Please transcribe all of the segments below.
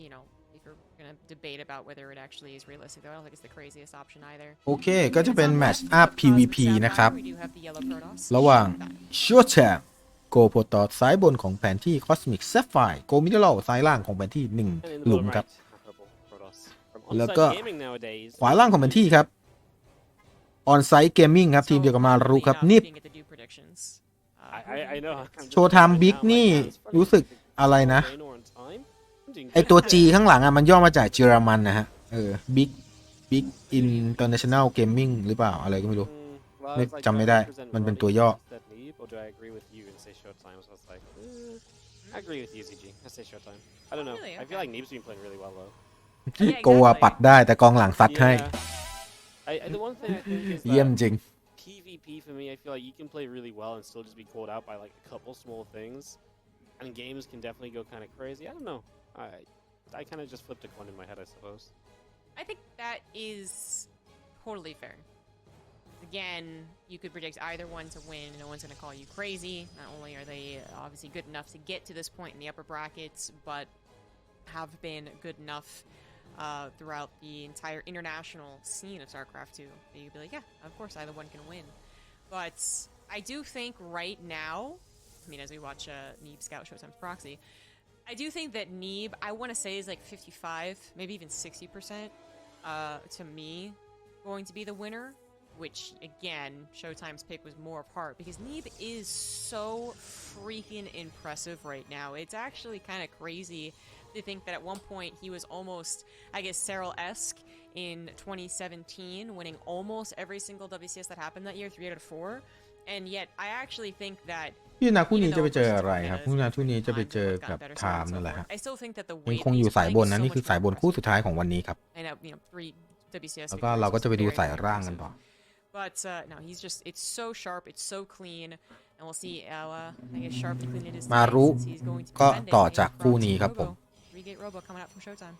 you know if you're gonna debate about whether it actually is realistic though I don't think it's the craziest option either โอเคก็จะเป็นแมตช์อัพ PVP นะครับระหว่าง Showtime โกโพตอสซ้ายบนของแผนที่ Cosmic Sapphire โกมิเนอรัลซ้ายล่างของแผนที่1หลุมครับแล้วก็ขวาล่างของแผนที่ครับ On-site Gaming ครับทีมเดียวกับมารุครับนิบโชว์ไทม์บิ๊กนี่รู้สึกอะไรนะไอตัว G ข้างหลังอ่ะมันย่อมาจากเยอรมันนะฮะบิ๊กInternational Gaming หรือเปล่าอะไรก็ไม่รู้ไม่จำไม่ได้มันเป็นตัวย่อโกะปัดได้แต่กองหลังซัดให้เยี่ยมจริงPvP for me, I feel like you can play really well and still just be called out by like a couple small things, and games can definitely go kind of crazy. I don't know. I kind of just flipped a coin in my head, I suppose. I think that is totally fair. Again, you could predict either one to win. No one's going to call you crazy. Not only are they obviously good enough to get to this point in the upper brackets, but have been good enough throughout the entire international scene of Starcraft too. You'd be like, yeah, of course, either one can win. But I do think right now, I mean, as we watch Neeb scout Showtime's proxy, I do think that Neeb, I want to say, is like 55, maybe even 60% to me going to be the winner. Which, again, Showtime's pick was more apart because Neeb is so freaking impressive right now. It's actually kind of crazy to think that at one point he was almost, I guess, Cyril-esque in 2017, winning almost every single WCS that happened that year, 3 out of 4. And yet, I actually think that พี่นาคู่นี้จะไปเจออะไรครับคู่นาคู่นี้จะไปเจอกับไทม์นั่นแหละฮะยังคงอยู่สายบนนะนี่คือสายบนคู่สุดท้ายของวันนี้ครับแล้วก็เราก็จะไปดูสายร่างกันต่อBut no, he's just—it's so sharp, it's so clean, and we'll see how I guess sharp and clean it is. มารุก็ต่อจากคู่นี้ครับผม Three-gate Robo coming out from Showtime.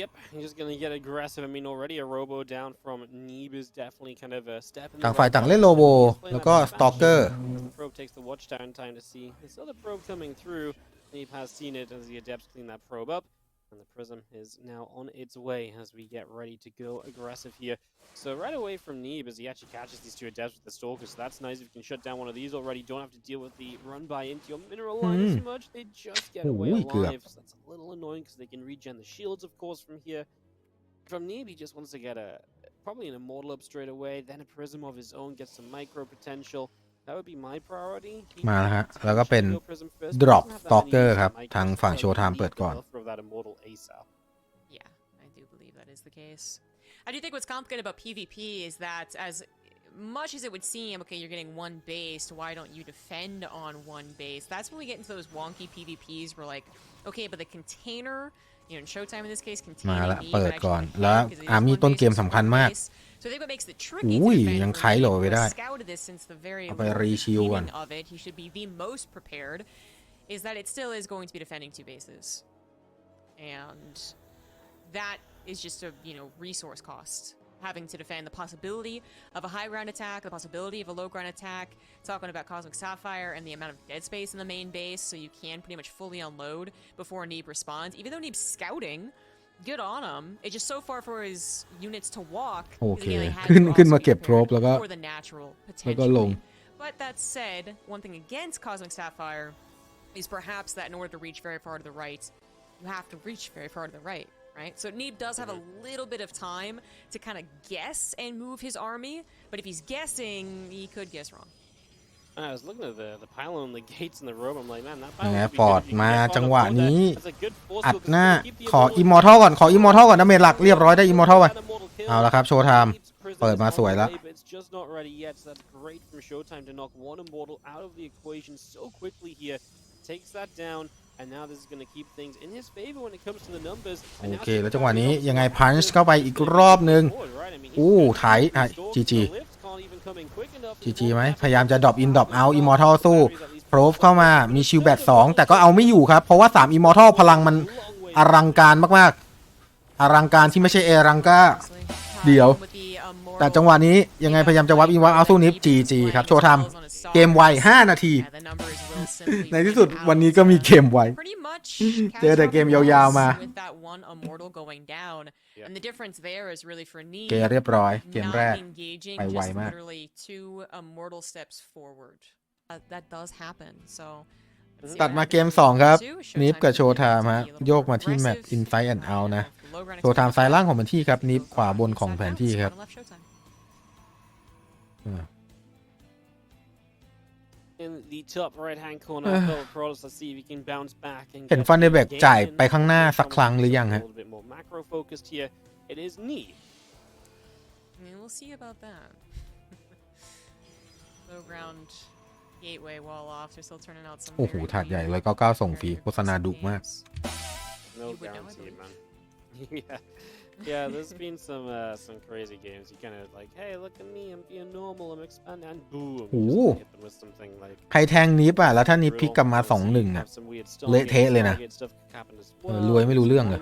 Yep, he's just gonna get aggressive. I mean, already a Robo down from Neeb is definitely kind of a step. ต่างฝ่ายต่างเล่นโรโบแล้วก็ Stalker. Probe takes the watch down time to see this other probe coming through. Neeb has seen it as the Adepts clean that probe up. And the Prism is now on its way as we get ready to go aggressive here. So right away from Neeb as he actually catches these two Adepts with the Stalker, so that's nice if you can shut down one of these already. Don't have to deal with the run by into your mineral line as much. They just get away alive, so that's a little annoying because they can regen the shields, of course, from here. From Neeb, he just wants to get probably an Immortal up straight away, then a Prism of his own, get some micro potential.That would be my priority. มาแล้วฮะแล้วก็เป็น Drop Stalker ครับทางฝั่ง Showtime เปิดก่อน Yeah, I do believe that is the case. I do think what's complicated about PvP is that as much as it would seem, okay, you're getting one base, why don't you defend on one base? That's when we get into those wonky PvPs where like, okay, but the container...You know, in Showtime in this case, มาแล้วเปิดก่อนแล้วอาร์มี่ต้นเกมสำคัญมากอุ้ยยังไคโหลไปได้เอาไปรีชิลก่อน He should be the most prepared. Is that it still is going to be defending two bases, and that is just a resource cost.Having to defend the possibility of a high ground attack, the possibility of a low ground attack, talking about Cosmic Sapphire and the amount of dead space in the main base, so you can pretty much fully unload before Neeb responds. Even though Neeb's scouting, good on him. It's just so far for his units to walk. โอเคขึ้นมาเก็บโพรบแล้วก็ลง But that said, one thing against Cosmic Sapphire is perhaps that in order to reach very far to the right, you have to reach very far to the right?Right? So Neeb does have a little bit of time to kind of guess and move his army, but if he's guessing, he could guess wrong. I was looking at the pylon, the gates, and the robe. I'm like, man, that ยังไง pylon ฟอร์ดมาจังหวะนี้ That's a good force อัด field หน้า to keep the ขอ Immortal ก่อนขอ Immortal ก่อนดาเมจหลักเรียบร้อยได้ Immortal ไปเอาละครับ Showtime เปิดมาสวยแล้ว It's just not ready yet, so that's great from Showtime to knock one Immortal out of the equation so quickly here. Takes that down.And now this is going to keep things in his favor when it comes to the numbers. โอเคแล้วจังหวะนี้ยังไงพันช์เข้าไปอีกรอบนึงไถจีไหมพยายามจะดรอปอินดรอปเอาอิมมอร์ทัลสู้โปรฟเข้ามามีชิลแบต2แต่ก็เอาไม่อยู่ครับเพราะว่า3อิมมอร์ทัลพลังมันอลังการมากๆอลังการที่ไม่ใช่เอรังกาเดี๋ยวแต่จังหวะนี้ยังไงพยายามจะวับอินวับเอาสู้นิฟจีครับโชว์ทำ เกมไว5 นาที ในที่สุดวันนี้ก็มีเกมไว เจอแต่เกมยาวๆมา เกมเรียบร้อยเกมแรกไปไวมาก ตัดมาเกม2ครับนิฟกับโชว์ไทม์ฮะโยกมาที่แมป Inside and Out นะโชว์ไทม์ซ้ายล่างของแผนที่ครับนิฟขวาบนของแผนที่ครับเห็นฟันเดเบกจ่ายไปข้างหน้าสักครั้งหรือยังฮะ We'll see about that. Low ground gateway wall off. They're still turning out some. โอ้โหถาดใหญ่199ส่งฟรีโฆษณาดุมาก No guarantee, man. Yeah, there's been some crazy games. You kind of like, hey, look at me, I'm being normal, I'm expanding, and boom, you just hit them with something like. ใครแทงนิฟอ่ะแล้วถ้านิฟพลิกกลับมา 2-1 อ่ะเละเทะเลยนะรวยไม่รู้เรื่องเลย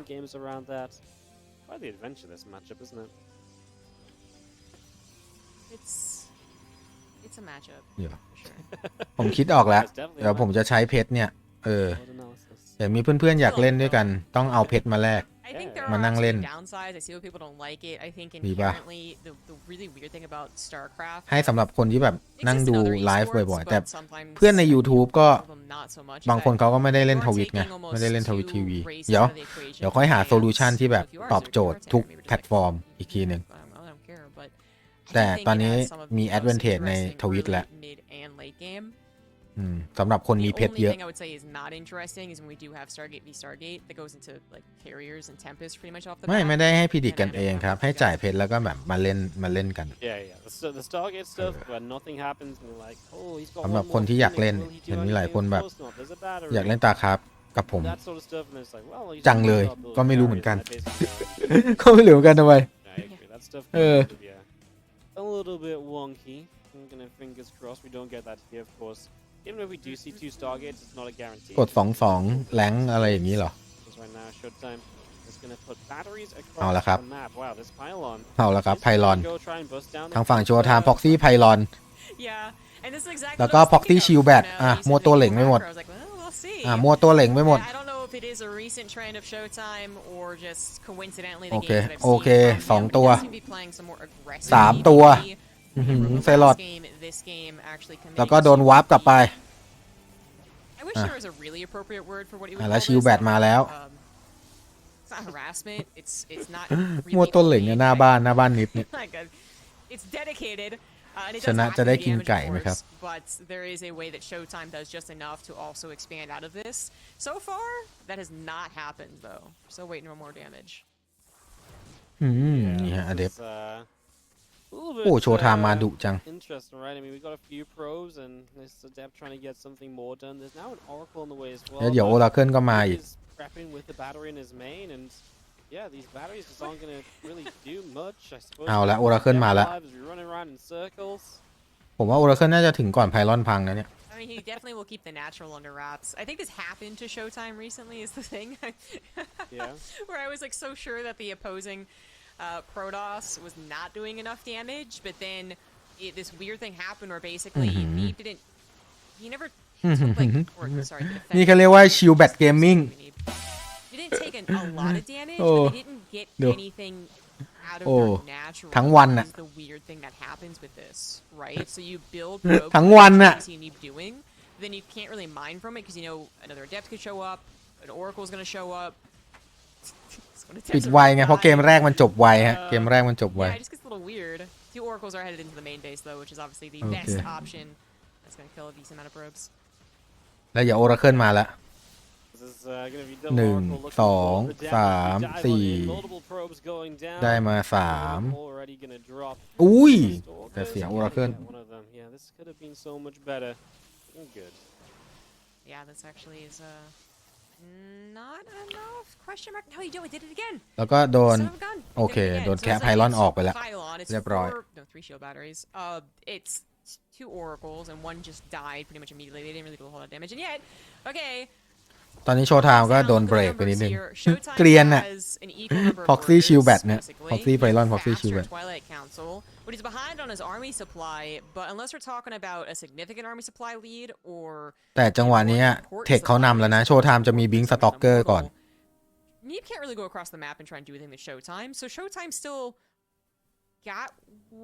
Quite the adventure this matchup, isn't it? It's a matchup. เดี๋ยวผมคิดออกแล้วเดี๋ยวผมจะใช้เพชรเนี่ยเดี๋ยวมีเพื่อนๆอยากเล่นด้วยกันต้องเอาเพชรมาแลก มานั่งเล่น ดีป่ะให้สำหรับคนที่แบบนั่งดูไลฟ์บ่อยๆแต่เพื่อนใน YouTube ก็บางคนเขาก็ไม่ได้เล่นทวิตไงไม่ได้เล่นทวิตทีวีเดี๋ยวค่อยหาโซลูชันที่แบบตอบโจทย์ทุกแพลตฟอร์มอีกทีหนึ่งแต่ตอนนี้มีแอดเวนเทจในทวิตแล้วสำหรับคนมีเพชรเยอะไม่ได้ให้พิดิกกันเองครับให้จ่ายเพชรแล้วก็แบบมาเล่นกันสำหรับคนที่อยากเล่นเห็นมีหลายคนแบบอยากเล่นตาครับกับผมจังเลยก็ไม่รู้เหมือนกันก็ไม่รู้เหมือนกันทำไมA little bit wonky. I'm gonna fingers crossed we don't get that here, of course. Even if we do see 2 Stargates, it's not a guarantee. กด 2-2 แรงอะไรอย่างนี้เหรอ Right now, Showtime is gonna put batteries เอาละ across ครับ the map. Wow, this pylon. เอาละครับไพลอน Go try and bust down ทางฝั่งโชว์ไทม์พ็อกซี่ไพลอน And this is exactly แล้วก็พ็อกซี่ชิลแบตมัวตัวเหล่งไม่หมดมัวตัวเหล่งไม่หมด It is a recent trend of Showtime or just coincidentally โอ the เค games that I've โอเค seen. 2 ตัว They seem to be playing some more aggressive 3 ตัวไซรอด this game actually แล้วก็โดนวาร์ปกลับไป I wish there was a really appropriate word for what you would แล้ว call ชิลแบต this. มาแล้ว It's not harassment. It's not มัว really ตัวเหล่งเนี่ยหน้าบ้านนิฟเนี่ย like it's dedicated. And it ช does นะ have จะ to ได้ be กิน damage, ไก่ of ไหมครับ course, but there is a way that Showtime does just enough to also expand out of this. So far, that has not happened though. Still waiting for more damage. นี่ฮะอเดฟ little โอ้ bit โชว์ไทม์มาดุจัง interesting, right? I mean, we got a few probes and this adept trying to get something more done. There's now an oracle in the way as well. แล้วเดี๋ยวโอราเคิลก็มาอีก He's prepping with the battery in his main, and yeah, these batteries just aren't going to really do much, I suppose. เอาละโอราเคิลมาแล้ว We're running around in circles. ผมว่าโอราเคิลน่าจะถึงก่อนไพลอนพังนะเนี่ย I mean, he definitely will keep the natural under wraps. I think this happened to Showtime recently is the thing. Yeah. Where I was like so sure that the opposing Protoss was not doing enough damage, but then this weird thing happened where basically he never took like, sorry, นี่เขาเรียกว่าชิลแบตเกมมิ่ง he didn't take a lot of damage, but he didn't get anything out of their natural. ทั้งวันน่ะ This is the weird thing that happens with this, right? So you build ทั้งวันน่ะ you need doing, then you can't really mine from it because you know another adept could show up, an oracle is going to show up. ปิดไวไงเพราะเกมแรกมันจบไวฮะเกมแรกมันจบไว Yeah, it just gets a little weird. 2 oracles are headed into the main base though, which is obviously the best option. That's going to kill a decent amount of probes. แล้วอย่าโอราเคิลมาละ This is going to be double oracle looking for the damage. 1 2 3 Multiple probes going down. ได้มา Already going to drop. 3 อุ้ยแต่เสียโอราเคิล One of them. Yeah, this could have been so much better. Good. Yeah, this actually is not enough. Question mark. No, you do. It did it again. แล้วก็โดน Son of a gun. โอเค Did it again. โดน So แคะ it's ไพ like ลอน it's ออกไปแล้ว pylon. It's เรียบร้อย 3 shield batteries. It's 2 oracles and 1 just died pretty much immediately. They didn't really do a whole lot of damage, and yet, okay. ตอนนี้โชว์ไทม์ก็โดนเบรกไปนิดนึงเกรียนน่ะ Proxy Shield Bat เนี่ย Proxy Pylon Proxy Shield Bat But he's behind on his army supply, but unless we're talking about a significant army supply lead or แต่จังหวะนี้เทคเขานำแล้วนะโชว์ไทม์จะมีบิงสต็อกเกอร์ก่อน Neeb can't really go across the map and try and do anything to Showtime, so Showtime still got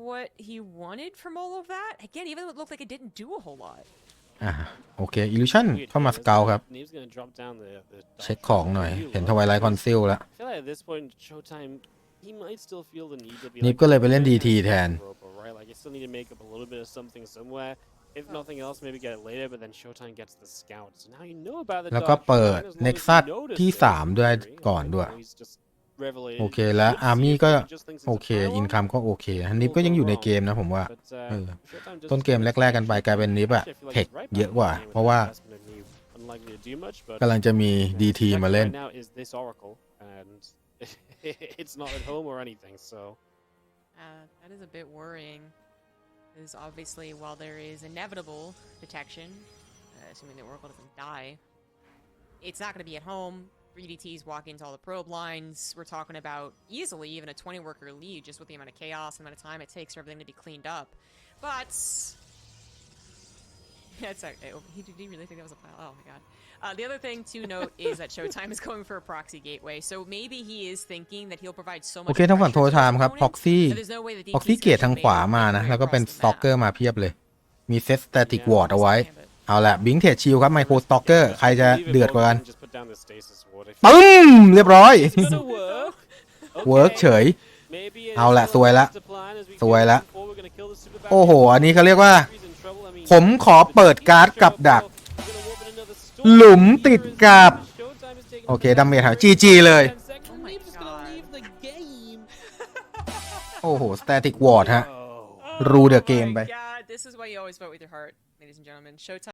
what he wanted from all of that. Again, even though it looked like it didn't do a whole lot. โอเคอิลูชันเข้ามาสเกลครับเช็คของหน่อยเห็นทวายไลท์คอนซิลแล้วนิฟก็เลยไปเล่นดีทีแทน If nothing else, maybe get it later, but then Showtime gets the scout. So now you know about the แล้วก็เปิด Nexus ที่3ด้วยก่อนด้วยโอเคแล้วอาร์มี่ก็โอเคอินคัมก็โอเคนิฟก็ยังอยู่ในเกมนะผมว่าต้นเกมแรกๆกันไปกลายเป็นนิฟอะเทคเยอะกว่าเพราะว่ากำลังจะมีดีทีมาเล่น It's not at home or anything, so that is a bit worrying. Is obviously while there is inevitable detection, assuming that Oracle doesn't die, it's not going to be at home. 3DTs walk into all the probe lines. We're talking about easily even a 20-worker lead just with the amount of chaos and the amount of time it takes for everything to be cleaned up. But yeah, it's he did he really think that was a pile? Oh my god. The other thing to note is that Showtime is going for a proxy gateway, so maybe he is thinking that he'll provide so much. โอเคทางฝั่งโทรไทม์ครับพ็อกซี่เกียรทางขวามานะแล้วก็เป็นสต็อกเกอร์มาเพียบเลยมีเซตสแตติกวอร์ดเอาไว้เอาละบิงเทรดชิลครับไมโครสต็อกเกอร์ใครจะเดือดกว่ากันปึ้มเรียบร้อยเวิร์กเฉยเอาละสวยละโอ้โหอันนี้เขาเรียกว่าผมขอเปิดการ์ดกับดักหลุมติดกับโอเคดาเมจหายจีเลยโอ้โหสแตติกวอร์ดฮะรูเดอะเกมไป